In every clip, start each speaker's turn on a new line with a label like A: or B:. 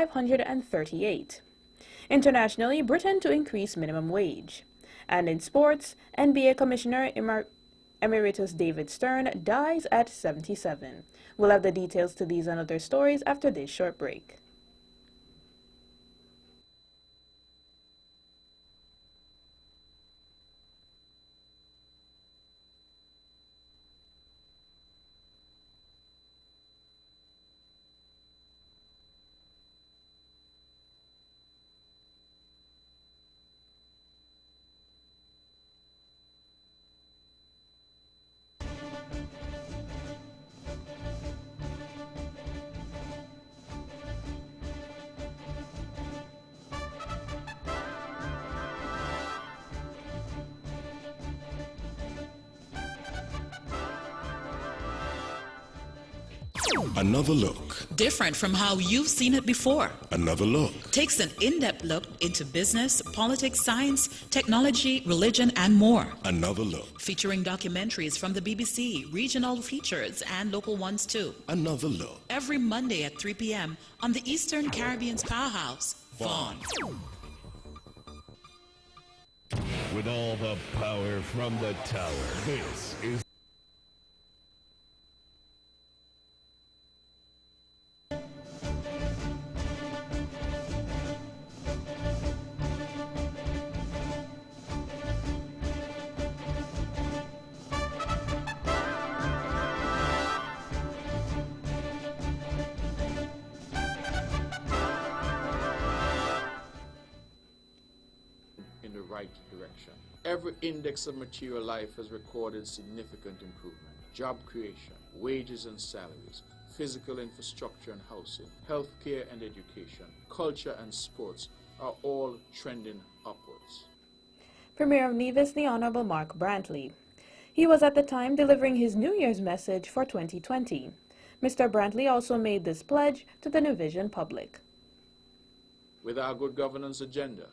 A: $538. Internationally, Britain to increase minimum wage. And in sports, NBA Commissioner Emeritus David Stern dies at 77. We'll have the details to these and other stories after this short break.
B: Another look.
C: Different from how you've seen it before.
B: Another look.
C: Takes an in-depth look into business, politics, science, technology, religion, and more.
B: Another look.
C: Featuring documentaries from the BBC, regional features, and local ones too.
B: Another look.
C: Every Monday at 3 p.m. on the Eastern Caribbean's powerhouse, Vaughan.
D: With all the power from the tower, this is
E: in the right direction. Every index of material life has recorded significant improvement. Job creation, wages and salaries, physical infrastructure and housing, healthcare and education, culture and sports are all trending upwards.
A: Premier of Nevis, the Honorable Mark Brantley. He was at the time delivering his New Year's message for 2020. Mr. Brantley also made this pledge to the Nevision public.
E: With our good governance agenda,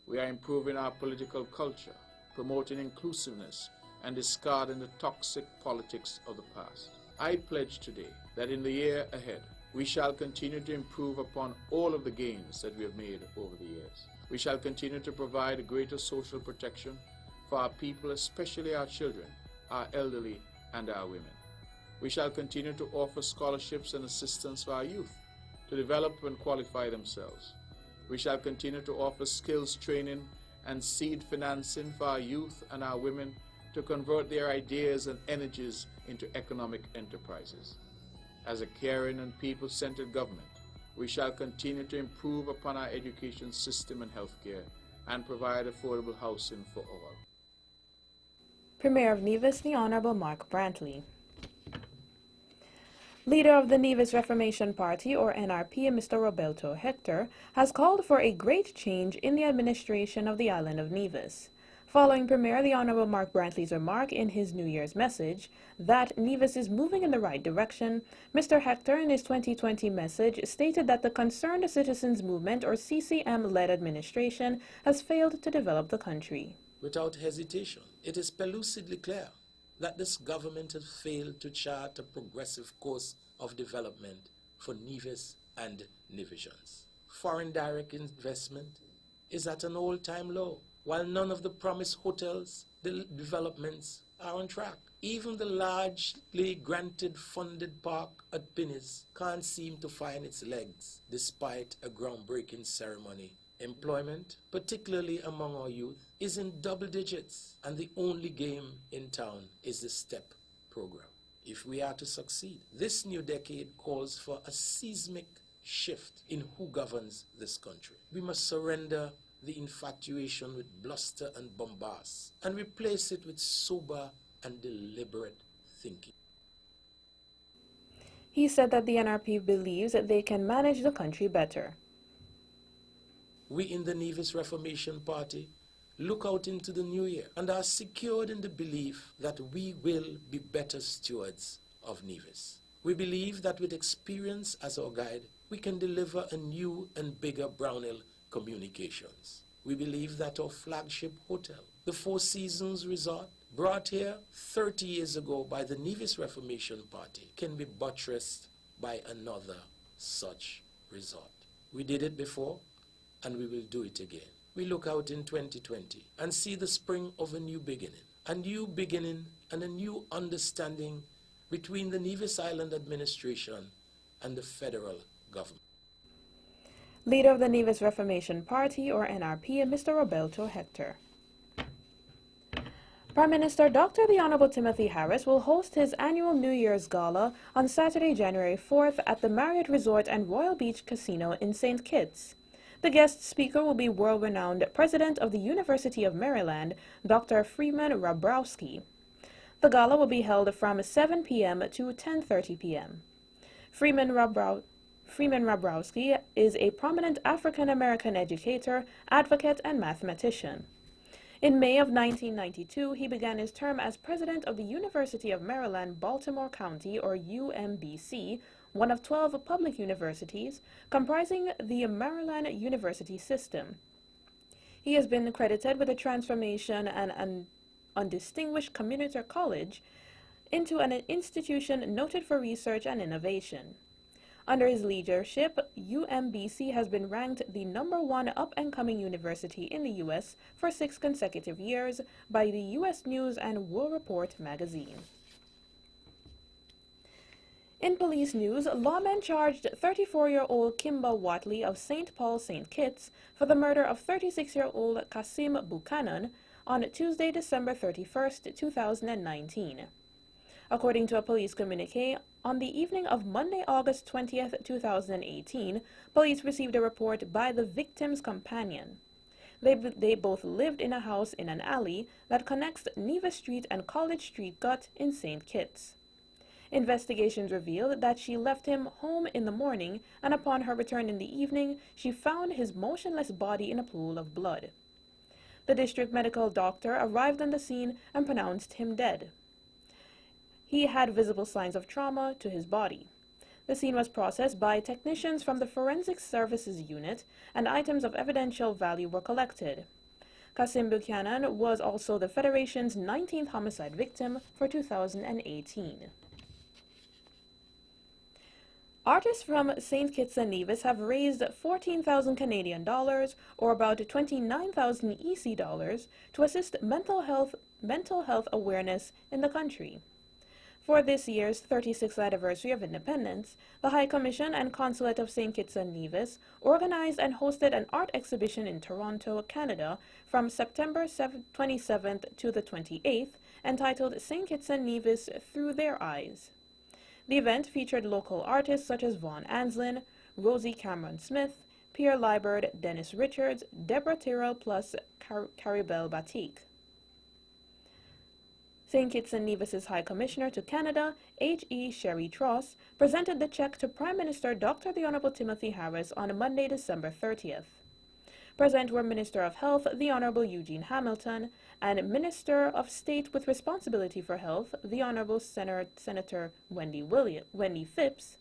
E: we are improving our political culture, promoting inclusiveness, and discarding the toxic politics of the past. I pledge today that in the year ahead, we shall continue to improve upon all of the gains that we have made over the years. We shall continue to provide greater social protection for our people, especially our children, our elderly, and our women. We shall continue to offer scholarships and assistance for our youth to develop and qualify themselves. We shall continue to offer skills training and seed financing for our youth and our women to convert their ideas and energies into economic enterprises. As a caring and people-centered government, we shall continue to improve upon our education system and healthcare and provide affordable housing for all.
A: Premier of Nevis, the Honorable Mark Brantley. Leader of the Nevis Reformation Party, or NRP, Mr. Roberto Hector, has called for a great change in the administration of the island of Nevis. Following Premier the Honorable Mark Brantley's remark in his New Year's message that Nevis is moving in the right direction, Mr. Hector in his 2020 message stated that the Concerned Citizens Movement, or CCM-led administration, has failed to develop the country.
F: Without hesitation, it is pellucidly clear that this government has failed to chart a progressive course of development for Nevis and Nevisians. Foreign direct investment is at an all-time low, while none of the promised hotels, developments are on track. Even the largely granted funded park at Pinnis can't seem to find its legs despite a groundbreaking ceremony. Employment, particularly among our youth, is in double digits, and the only game in town is the STEP program. If we are to succeed, this new decade calls for a seismic shift in who governs this country. We must surrender the infatuation with bluster and bombast and replace it with sober and deliberate thinking.
A: He said that the NRP believes that they can manage the country better.
F: We in the Nevis Reformation Party look out into the new year and are secured in the belief that we will be better stewards of Nevis. We believe that with experience as our guide, we can deliver a new and bigger Brownhill Communications. We believe that our flagship hotel, the Four Seasons Resort, brought here 30 years ago by the Nevis Reformation Party, can be buttressed by another such resort. We did it before, and we will do it again. We look out in 2020 and see the spring of a new beginning and a new understanding between the Nevis Island administration and the federal government.
A: Leader of the Nevis Reformation Party, or NRP, Mr. Roberto Hector. Prime Minister Dr. The Honorable Timothy Harris will host his annual New Year's Gala on Saturday, January 4th at the Marriott Resort and Royal Beach Casino in St. Kitts. The guest speaker will be world-renowned President of the University of Maryland, Dr. Freeman Rabrowski. The gala will be held from 7 p.m. to 10:30 p.m. Freeman Rabrowski is a prominent African-American educator, advocate, and mathematician. In May of 1992, he began his term as president of the University of Maryland, Baltimore County, or UMBC, one of 12 public universities comprising the Maryland University System. He has been credited with the transformation and an undistinguished community college into an institution noted for research and innovation. Under his leadership, UMBC has been ranked the #1 up-and-coming university in the U.S. for 6 consecutive years by the U.S. News and World Report magazine. In police news, lawmen charged 34-year-old Kimba Watley of St. Paul, St. Kitts for the murder of 36-year-old Kasim Buchanan on Tuesday, December 31st, 2019. According to a police communique, on the evening of Monday, August 20th, 2018, police received a report by the victim's companion. They both lived in a house in an alley that connects Nevis Street and College Street Gut in St. Kitts. Investigations revealed that she left him home in the morning, and upon her return in the evening, she found his motionless body in a pool of blood. The district medical doctor arrived on the scene and pronounced him dead. He had visible signs of trauma to his body. The scene was processed by technicians from the Forensic Services Unit, and items of evidential value were collected. Kasim Buchanan was also the Federation's 19th homicide victim for 2018. Artists from St. Kitts and Nevis have raised 14,000 Canadian dollars, or about 29,000 EC dollars, to assist mental health awareness in the country. For this year's 36th anniversary of independence, the High Commission and Consulate of St. Kitts and Nevis organized and hosted an art exhibition in Toronto, Canada, from September 27th to the 28th, entitled St. Kitts and Nevis Through Their Eyes. The event featured local artists such as Vaughn Anslin, Rosie Cameron Smith, Pierre Liebert, Dennis Richards, Deborah Tyrrell, plus Caribel Batik. St. Kitts and Nevis's High Commissioner to Canada, H.E. Sherry Tross, presented the check to Prime Minister Dr. The Honorable Timothy Harris on Monday, December 30th. Present were Minister of Health, the Honorable Eugene Hamilton, and Minister of State with Responsibility for Health, the Honorable Senator Wendy Phipps,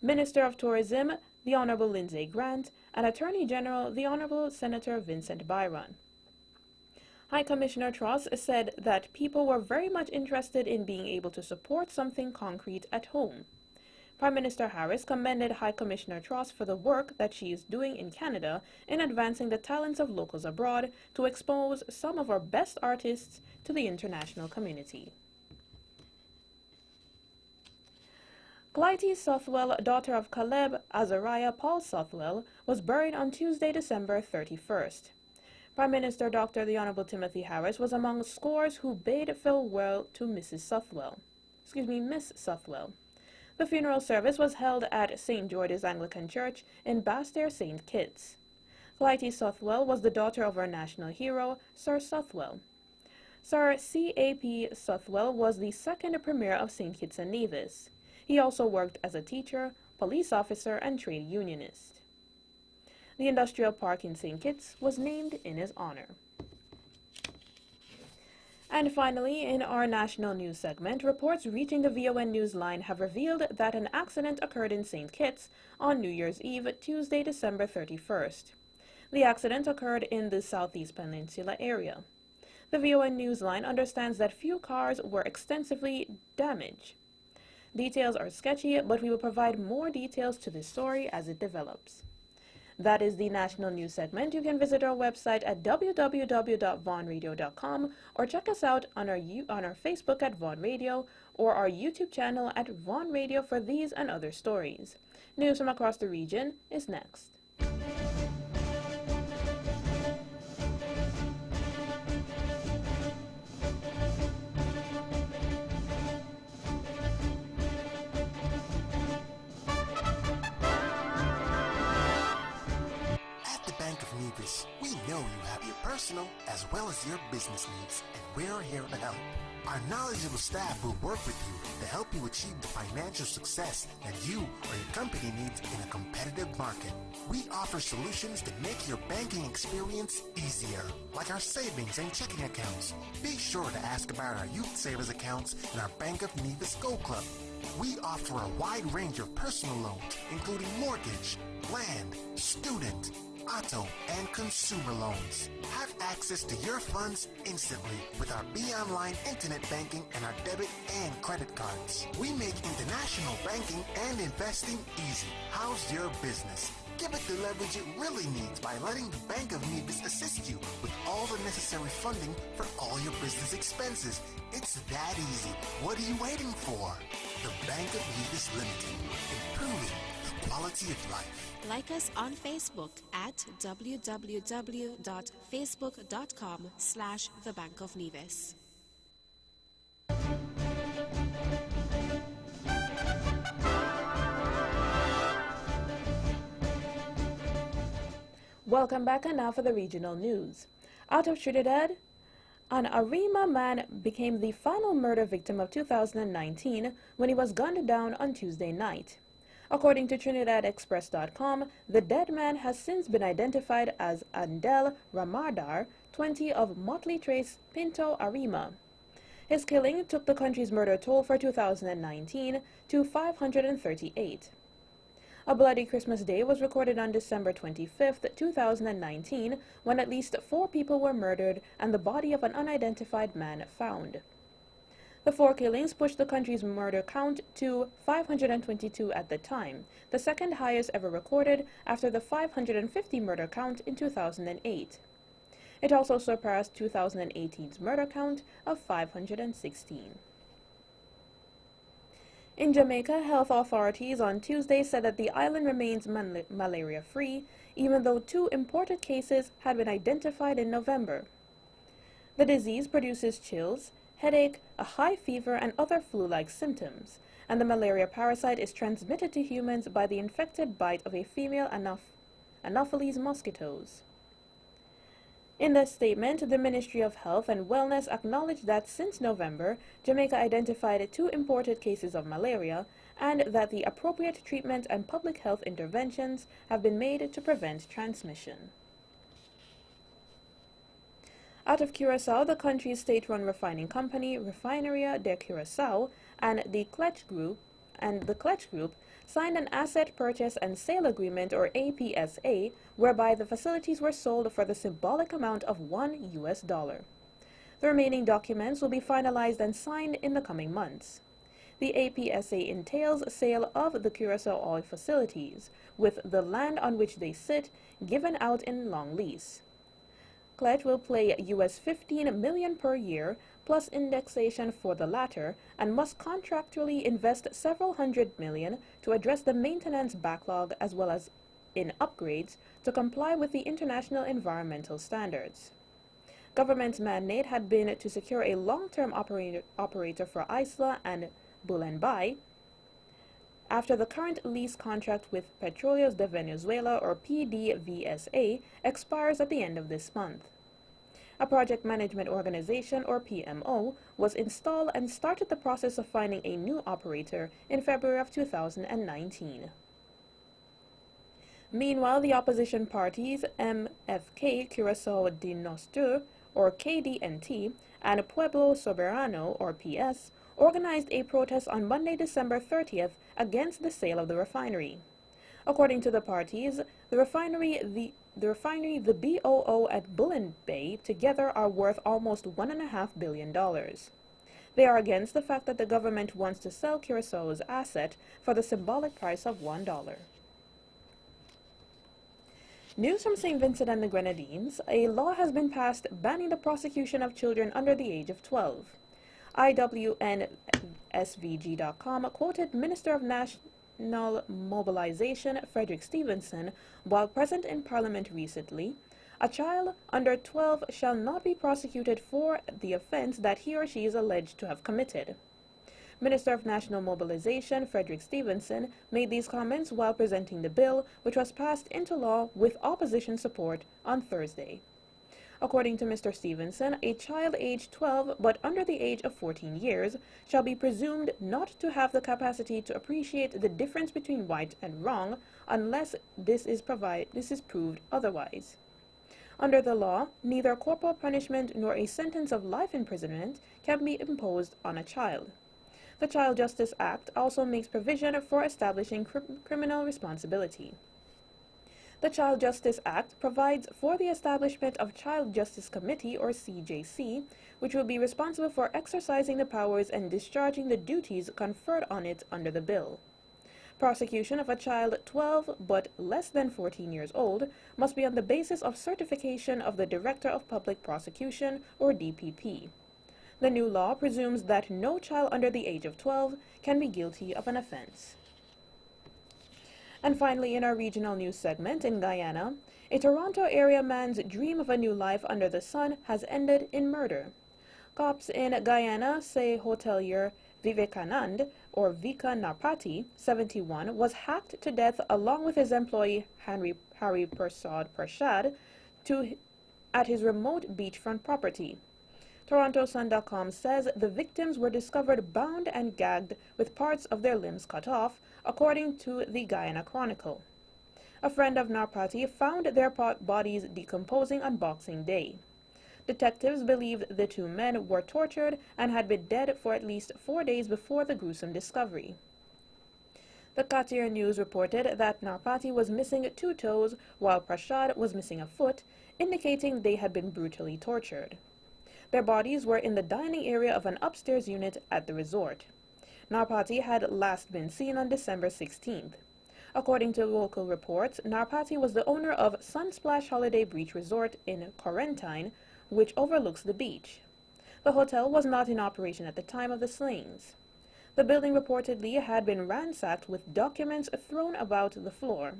A: Minister of Tourism, the Honorable Lindsay Grant, and Attorney General, the Honorable Senator Vincent Byron. High Commissioner Tross said that people were very much interested in being able to support something concrete at home. Prime Minister Harris commended High Commissioner Tross for the work that she is doing in Canada in advancing the talents of locals abroad to expose some of our best artists to the international community. Clytie Southwell, daughter of Caleb Azariah Paul Southwell, was buried on Tuesday, December 31st. Prime Minister Dr. The Honorable Timothy Harris was among scores who bade farewell to Miss Southwell. The funeral service was held at St. George's Anglican Church in Bastair, St. Kitts. Clytie Southwell was the daughter of our national hero, Sir Southwell. Sir C.A.P. Southwell was the second Premier of St. Kitts and Nevis. He also worked as a teacher, police officer, and trade unionist. The industrial park in St. Kitts was named in his honor. And finally, in our national news segment, reports reaching the VON Newsline have revealed that an accident occurred in St. Kitts on New Year's Eve, Tuesday, December 31st. The accident occurred in the Southeast Peninsula area. The VON Newsline understands that few cars were extensively damaged. Details are sketchy, but we will provide more details to this story as it develops. That is the national news segment. You can visit our website at www.vaughanradio.com or check us out on our Facebook at Vaughan Radio or our YouTube channel at Vaughan Radio for these and other stories. News from across the region is next.
G: We know you have your personal as well as your business needs, and we're here to help. Our knowledgeable staff will work with you to help you achieve the financial success that you or your company needs in a competitive market. We offer solutions to make your banking experience easier, like our savings and checking accounts. Be sure to ask about our youth savers accounts and our Bank of Nevis Gold Club. We offer a wide range of personal loans, including mortgage, land, student, auto, and consumer loans. Have access to your funds instantly with our BeOnline internet banking and our debit and credit cards. We make international banking and investing easy. How's your business? Give it the leverage it really needs by letting the Bank of Nevis assist you with all the necessary funding for all your business expenses. It's that easy. What are you waiting for? The Bank of Nevis Limited, improving the quality of life.
H: Like us on Facebook at www.facebook.com/The Bank of Nevis.
A: Welcome back, and now for the regional news. Out of Trinidad, an Arima man became the final murder victim of 2019 when he was gunned down on Tuesday night. According to TrinidadExpress.com, the dead man has since been identified as Andel Ramadar, 20 of Motley Trace, Pinto, Arima. His killing took the country's murder toll for 2019 to 538. A bloody Christmas Day was recorded on December 25, 2019, when at least 4 people were murdered and the body of an unidentified man found. The 4 killings pushed the country's murder count to 522 at the time, the second highest ever recorded after the 550 murder count in 2008. It also surpassed 2018's murder count of 516. In Jamaica, health authorities on Tuesday said that the island remains malaria-free, even though 2 imported cases had been identified in November. The disease produces chills, headache, a high fever, and other flu-like symptoms, and the malaria parasite is transmitted to humans by the infected bite of a female Anopheles mosquitoes. In the statement, the Ministry of Health and Wellness acknowledged that since November, Jamaica identified 2 imported cases of malaria and that the appropriate treatment and public health interventions have been made to prevent transmission. Out of Curaçao, the country's state-run refining company, Refineria de Curaçao, and the Kletch Group signed an asset purchase and sale agreement, or APSA, whereby the facilities were sold for the symbolic amount of $1. The remaining documents will be finalized and signed in the coming months. The APSA entails sale of the Curaçao oil facilities, with the land on which they sit given out in long lease. Kletch will pay $15 million per year, plus indexation for the latter, and must contractually invest several $100 million to address the maintenance backlog as well as in upgrades to comply with the international environmental standards. Government's mandate had been to secure a long-term operator for Isla and Bulenbai after the current lease contract with Petróleos de Venezuela, or PDVSA, expires at the end of this month. A project management organization, or PMO, was installed and started the process of finding a new operator in February of 2019. Meanwhile, the opposition parties MFK Curaçao de Nostur, or KDNT, and Pueblo Soberano, or PS, organized a protest on Monday, December 30th against the sale of the refinery. According to the parties, the refinery, the BOO at Bulen Bay together are worth almost $1.5 billion. They are against the fact that the government wants to sell Curaçao's asset for the symbolic price of $1. News from St. Vincent and the Grenadines. A law has been passed banning the prosecution of children under the age of 12. IWNSVG.com quoted Minister of National Mobilization Frederick Stevenson while present in Parliament recently. A child under 12 shall not be prosecuted for the offense that he or she is alleged to have committed. Minister of National Mobilization Frederick Stevenson made these comments while presenting the bill, which was passed into law with opposition support on Thursday. According to Mr. Stevenson, a child aged 12 but under the age of 14 years shall be presumed not to have the capacity to appreciate the difference between right and wrong unless this is proved otherwise. Under the law, neither corporal punishment nor a sentence of life imprisonment can be imposed on a child. The Child Justice Act also makes provision for establishing criminal responsibility. The Child Justice Act provides for the establishment of Child Justice Committee, or CJC, which will be responsible for exercising the powers and discharging the duties conferred on it under the bill. Prosecution of a child 12 but less than 14 years old must be on the basis of certification of the Director of Public Prosecution, or DPP. The new law presumes that no child under the age of 12 can be guilty of an offense. And finally, in our regional news segment, in Guyana, a Toronto area man's dream of a new life under the sun has ended in murder. Cops in Guyana say hotelier Vivekanand, or Vika Narpati, 71, was hacked to death along with his employee Hari Prasad at his remote beachfront property. TorontoSun.com says the victims were discovered bound and gagged with parts of their limbs cut off, according to the Guyana Chronicle. A friend of Narpati found their bodies decomposing on Boxing Day. Detectives believed the two men were tortured and had been dead for at least 4 days before the gruesome discovery. The Katir News reported that Narpati was missing 2 toes while Prashad was missing a foot, indicating they had been brutally tortured. Their bodies were in the dining area of an upstairs unit at the resort. Narpati had last been seen on December 16th. According to local reports, Narpati was the owner of Sunsplash Holiday Beach Resort in Quarantine, which overlooks the beach. The hotel was not in operation at the time of the slayings. The building reportedly had been ransacked with documents thrown about the floor.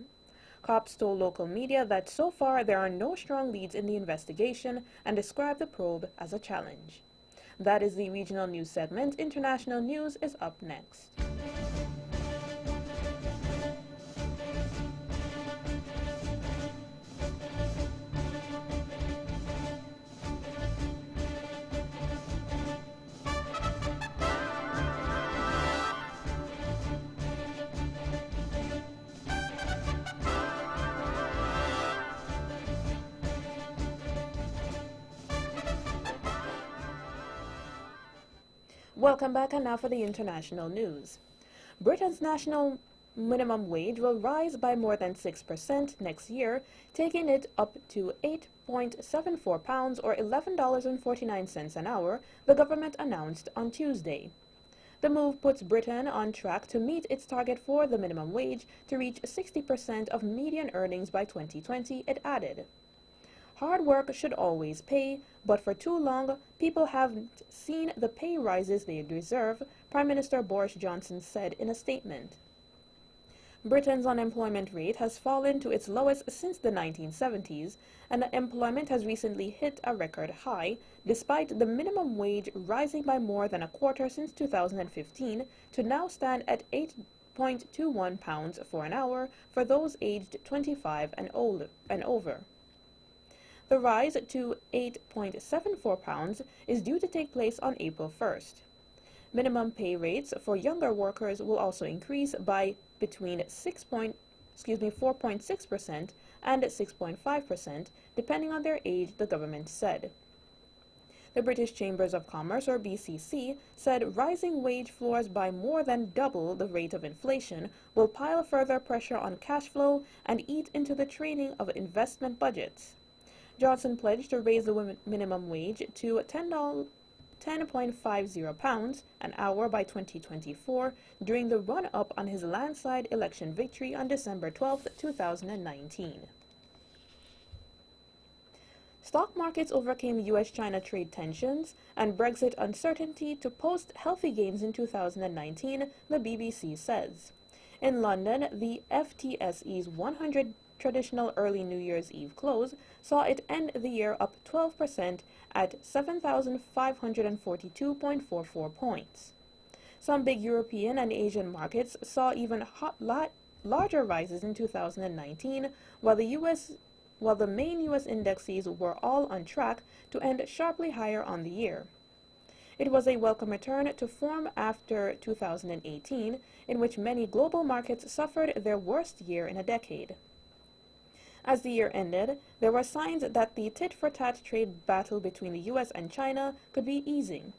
A: Cops told local media that so far there are no strong leads in the investigation and described the probe as a challenge. That is the regional news segment. International news is up next. Welcome back, and now for the international news. Britain's national minimum wage will rise by more than 6% next year, taking it up to £8.74 or $11.49 an hour, the government announced on Tuesday. The move puts Britain on track to meet its target for the minimum wage to reach 60% of median earnings by 2020, it added. Hard work should always pay, but for too long, people haven't seen the pay rises they deserve, Prime Minister Boris Johnson said in a statement. Britain's unemployment rate has fallen to its lowest since the 1970s, and employment has recently hit a record high, despite the minimum wage rising by more than a quarter since 2015 to now stand at £8.21 for an hour for those aged 25 and over. The rise to £8.74 is due to take place on April 1st. Minimum pay rates for younger workers will also increase by between 4.6% and 6.5%, depending on their age, the government said. The British Chambers of Commerce, or BCC, said rising wage floors by more than double the rate of inflation will pile further pressure on cash flow and eat into the training of investment budgets. Johnson pledged to raise the minimum wage to £10.50 an hour by 2024 during the run-up on his landslide election victory on December 12, 2019. Stock markets overcame U.S.-China trade tensions and Brexit uncertainty to post healthy gains in 2019, the BBC says. In London, the FTSE's 100 traditional early New Year's Eve close saw it end the year up 12% at 7,542.44 points. Some big European and Asian markets saw even larger rises in 2019, while the main U.S. indexes were all on track to end sharply higher on the year. It was a welcome return to form after 2018, in which many global markets suffered their worst year in a decade. As the year ended, there were signs that the tit-for-tat trade battle between the U.S. and China could be easing.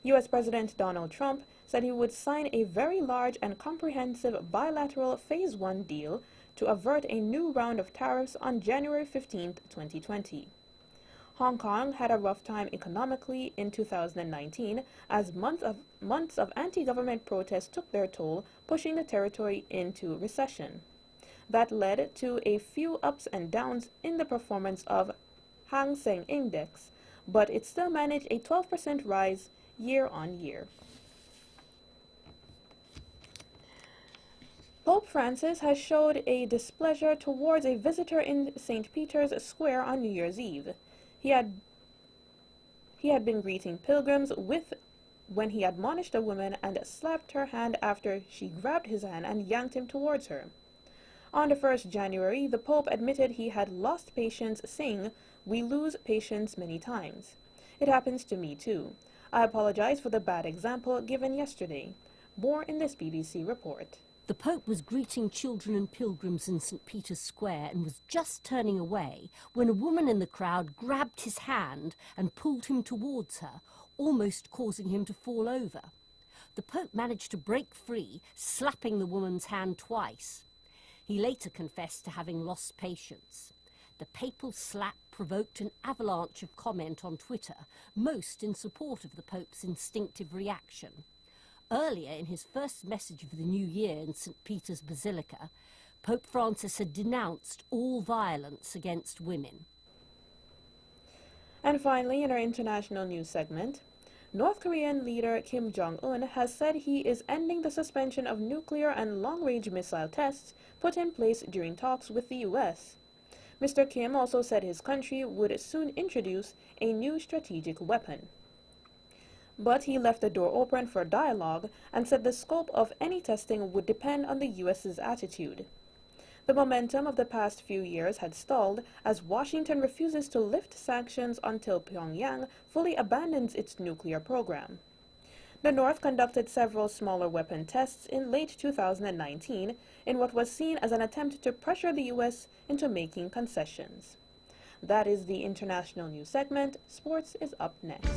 A: U.S. President Donald Trump said he would sign a very large and comprehensive bilateral Phase 1 deal to avert a new round of tariffs on January 15, 2020. Hong Kong had a rough time economically in 2019 as months of anti-government protests took their toll, pushing the territory into recession. That led to a few ups and downs in the performance of Hang Seng Index, but it still managed a 12% rise year on year. Pope Francis has showed a displeasure towards a visitor in St. Peter's Square on New Year's Eve. He had been greeting pilgrims when he admonished a woman and slapped her hand after she grabbed his hand and yanked him towards her. On the 1st January, the Pope admitted he had lost patience, saying, "We lose patience many times. It happens to me too. I apologize for the bad example given yesterday." More in this BBC report.
I: The Pope was greeting children and pilgrims in St. Peter's Square and was just turning away when a woman in the crowd grabbed his hand and pulled him towards her, almost causing him to fall over. The Pope managed to break free, slapping the woman's hand twice. He later confessed to having lost patience. The papal slap provoked an avalanche of comment on Twitter, most in support of the Pope's instinctive reaction. Earlier, in his first message of the new year in St. Peter's Basilica, Pope Francis had denounced all violence against women.
A: And finally, in our international news segment, North Korean leader Kim Jong-un has said he is ending the suspension of nuclear and long-range missile tests put in place during talks with the U.S. Mr. Kim also said his country would soon introduce a new strategic weapon. But he left the door open for dialogue and said the scope of any testing would depend on the U.S.'s attitude. The momentum of the past few years had stalled as Washington refuses to lift sanctions until Pyongyang fully abandons its nuclear program. The North conducted several smaller weapon tests in late 2019 in what was seen as an attempt to pressure the U.S. into making concessions. That is the international news segment. Sports is up next.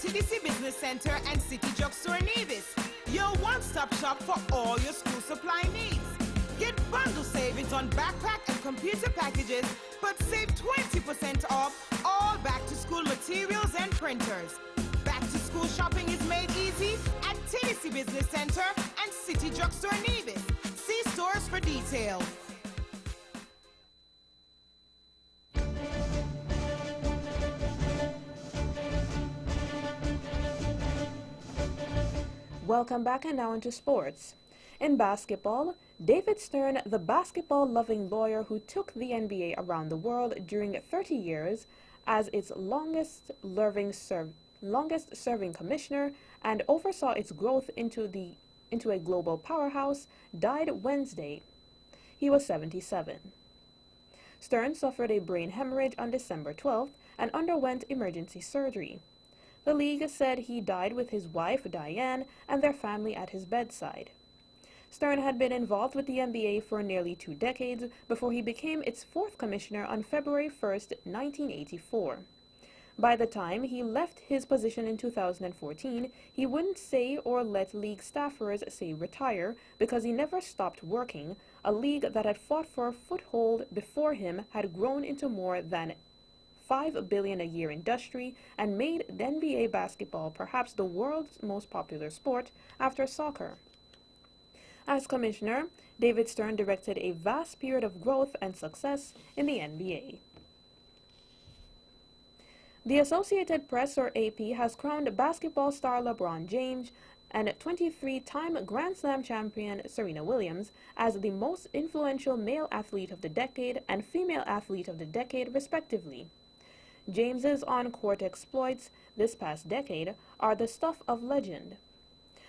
J: TDC Business Center and City Drugstore Nevis, your one-stop shop for all your school supply needs. Get bundle savings on backpack and computer packages, but save 20% off all back-to-school materials and printers. Back-to-school shopping is made easy at TDC Business Center and City Drugstore Nevis. See stores for details.
A: Welcome back, and now into sports. In basketball, David Stern, the basketball-loving lawyer who took the NBA around the world during 30 years as its longest-serving commissioner and oversaw its growth into a global powerhouse, died Wednesday. He was 77. Stern suffered a brain hemorrhage on December 12th and underwent emergency surgery. The league said he died with his wife, Diane, and their family at his bedside. Stern had been involved with the NBA for nearly 2 decades before he became its 4th commissioner on February 1, 1984. By the time he left his position in 2014, he wouldn't say or let league staffers say retire because he never stopped working. A league that had fought for a foothold before him had grown into more than $5 billion a year industry and made the NBA basketball perhaps the world's most popular sport after soccer. As commissioner, David Stern directed a vast period of growth and success in the NBA. The Associated Press, or AP, has crowned basketball star LeBron James and 23-time Grand Slam champion Serena Williams as the most influential male athlete of the decade and female athlete of the decade, respectively. James's on-court exploits this past decade are the stuff of legend.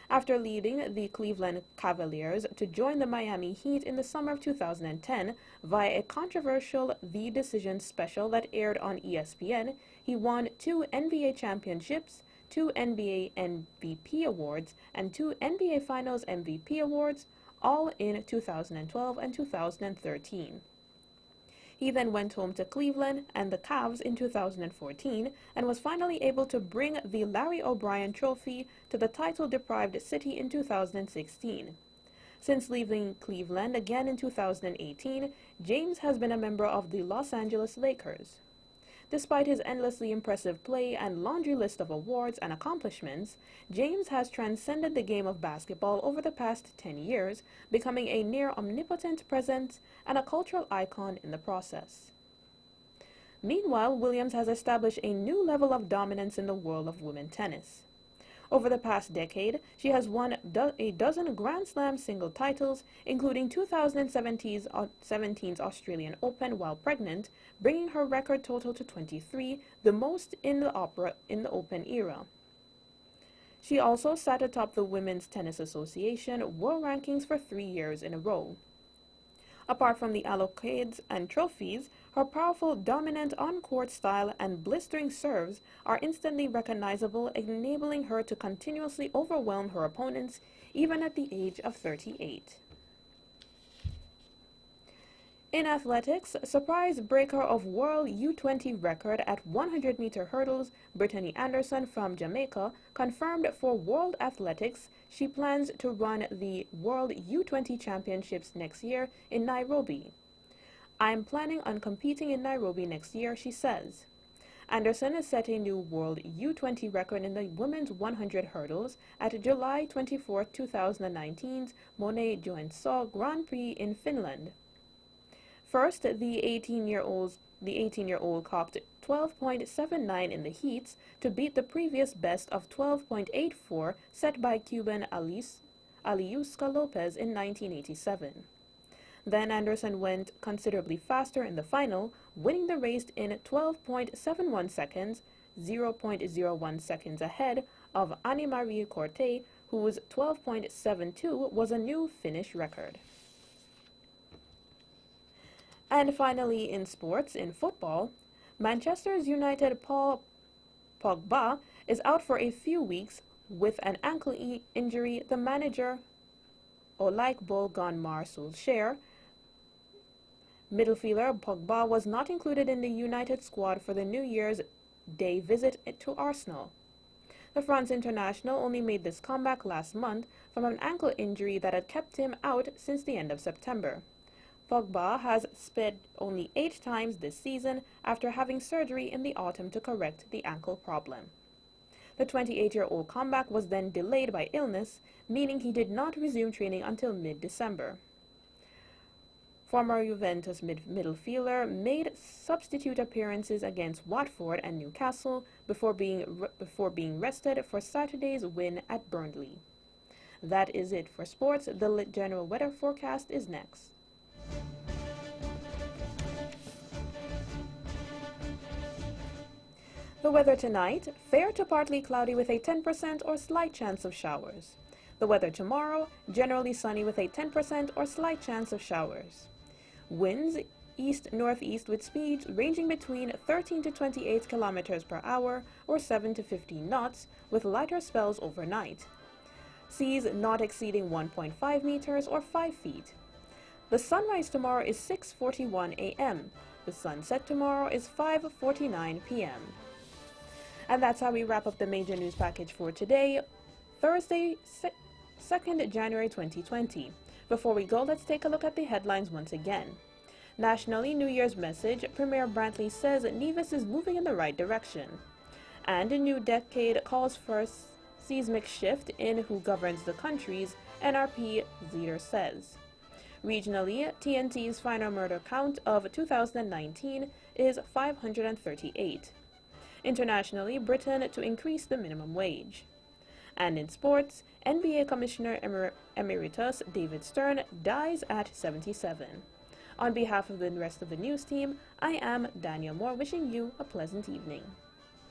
A: After leading the Cleveland Cavaliers to join the Miami Heat in the summer of 2010 via a controversial The Decision special that aired on ESPN, he won 2 NBA championships, 2 NBA MVP awards, and 2 NBA Finals MVP awards, all in 2012 and 2013. He then went home to Cleveland and the Cavs in 2014 and was finally able to bring the Larry O'Brien Trophy to the title-deprived city in 2016. Since leaving Cleveland again in 2018, James has been a member of the Los Angeles Lakers. Despite his endlessly impressive play and laundry list of awards and accomplishments, James has transcended the game of basketball over the past 10 years, becoming a near-omnipotent presence and a cultural icon in the process. Meanwhile, Williams has established a new level of dominance in the world of women's tennis. Over the past decade, she has won a dozen Grand Slam single titles, including 2017's Australian Open while pregnant, bringing her record total to 23, the most in the Open era. She also sat atop the Women's Tennis Association World Rankings for 3 years in a row. Apart from the accolades and trophies, her powerful, dominant on-court style and blistering serves are instantly recognizable, enabling her to continuously overwhelm her opponents even at the age of 38. In athletics, surprise breaker of World U20 record at 100-meter hurdles, Brittany Anderson from Jamaica confirmed for World Athletics she plans to run the World U20 Championships next year in Nairobi. "I'm planning on competing in Nairobi next year," she says. Anderson has set a new World U20 record in the women's 100 hurdles at July 24, 2019's Monet Joensuu Grand Prix in Finland. First, the 18-year-old clocked 12.79 in the heats to beat the previous best of 12.84 set by Cuban Aliuska Lopez in 1987. Then Anderson went considerably faster in the final, winning the race in 12.71 seconds, 0.01 seconds ahead of Annie-Marie Corté, whose 12.72 was a new Finnish record. And finally, in sports, in football, Manchester United Paul Pogba is out for a few weeks with an ankle injury. The manager, Ole Gunnar Solskjaer, midfielder Pogba was not included in the United squad for the New Year's Day visit to Arsenal. The France international only made this comeback last month from an ankle injury that had kept him out since the end of September. Pogba has sped only 8 times this season after having surgery in the autumn to correct the ankle problem. The 28-year-old comeback was then delayed by illness, meaning he did not resume training until mid-December. Former Juventus midfielder made substitute appearances against Watford and Newcastle before being rested for Saturday's win at Burnley. That is it for sports. The general weather forecast is next. The weather tonight, fair to partly cloudy with a 10% or slight chance of showers. The weather tomorrow, generally sunny with a 10% or slight chance of showers. Winds east-northeast with speeds ranging between 13 to 28 kilometers per hour or 7 to 15 knots with lighter spells overnight. Seas not exceeding 1.5 meters or 5 feet. The sunrise tomorrow is 6:41 a.m. The sunset tomorrow is 5:49 p.m. And that's how we wrap up the major news package for today, Thursday, 2nd January 2020. Before we go, let's take a look at the headlines once again. Nationally, New Year's message, Premier Brantley says Nevis is moving in the right direction. And a new decade calls for a seismic shift in who governs the countries, NRP leader says. Regionally, TNT's final murder count of 2019 is 538. Internationally, Britain to increase the minimum wage. And in sports, NBA Commissioner Emeritus David Stern dies at 77. On behalf of the rest of the news team, I am Daniel Moore, wishing you a pleasant evening.